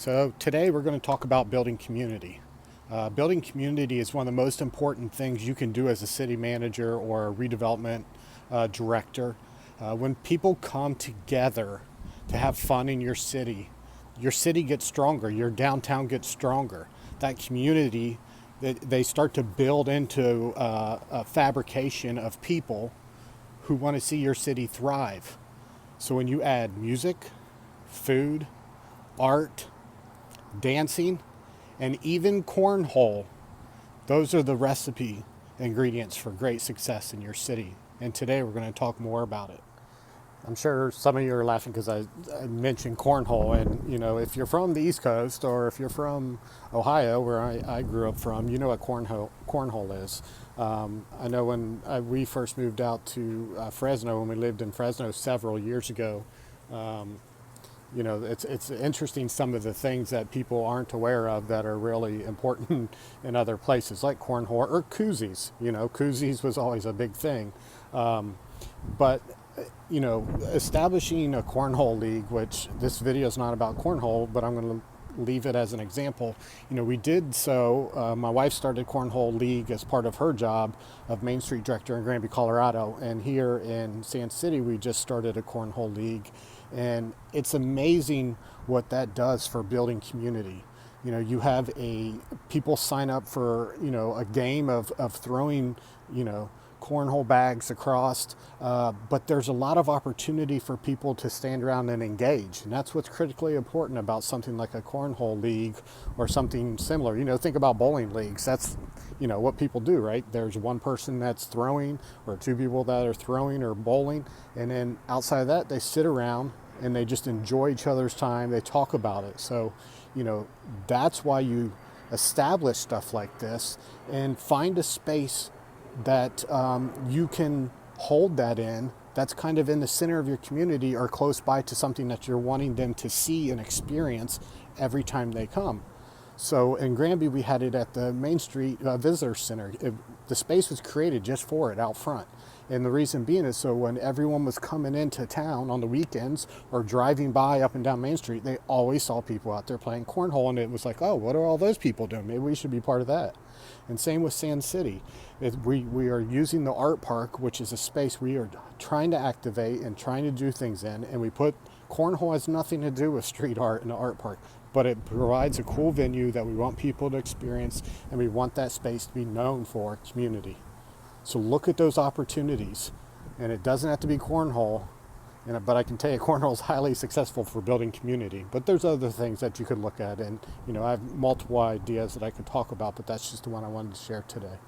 So today we're going to talk about building community. Building community is one of the most important things you can do as a city manager or a redevelopment director. When people come together to have fun in your city gets stronger, your downtown gets stronger. That community, they start to build into a fabrication of people who want to see your city thrive. So when you add music, food, art, dancing, and even cornhole, those are the recipe ingredients for great success in your city. And today we're going to talk more about it. I'm sure some of you are laughing because I mentioned cornhole, and if you're from the East Coast or if you're from Ohio, where I grew up from, you know what cornhole is. I know when we first moved out to Fresno, when we lived in Fresno several years ago, it's interesting, some of the things that people aren't aware of that are really important in other places, like cornhole or koozies. Koozies was always a big thing. But establishing a cornhole league, which this video is not about cornhole, but I'm going to leave it as an example. We did so. My wife started cornhole league as part of her job of Main Street director in Granby, Colorado, and here in Sand City we just started a cornhole league, and it's amazing what that does for building community. You have people sign up for a game of throwing cornhole bags across, but there's a lot of opportunity for people to stand around and engage, and that's what's critically important about something like a cornhole league or something similar. Think about bowling leagues. That's what people do, right? There's one person that's throwing or two people that are throwing or bowling, and then outside of that they sit around and they just enjoy each other's time. They talk about it. So that's why you establish stuff like this and find a space that you can hold that in, that's kind of in the center of your community or close by to something that you're wanting them to see and experience every time they come. So in Granby, we had it at the Main Street Visitor Center. The space was created just for it out front. And the reason being is so when everyone was coming into town on the weekends or driving by up and down Main Street, they always saw people out there playing cornhole, and it was like, oh, what are all those people doing? Maybe we should be part of that. And same with Sand City. We are using the art park, which is a space we are trying to activate and trying to do things in, and we put cornhole has nothing to do with street art in the art park, but it provides a cool venue that we want people to experience, and we want that space to be known for community. So look at those opportunities, and it doesn't have to be cornhole, but I can tell you cornhole is highly successful for building community. But there's other things that you could look at, and I have multiple ideas that I could talk about, but that's just the one I wanted to share today.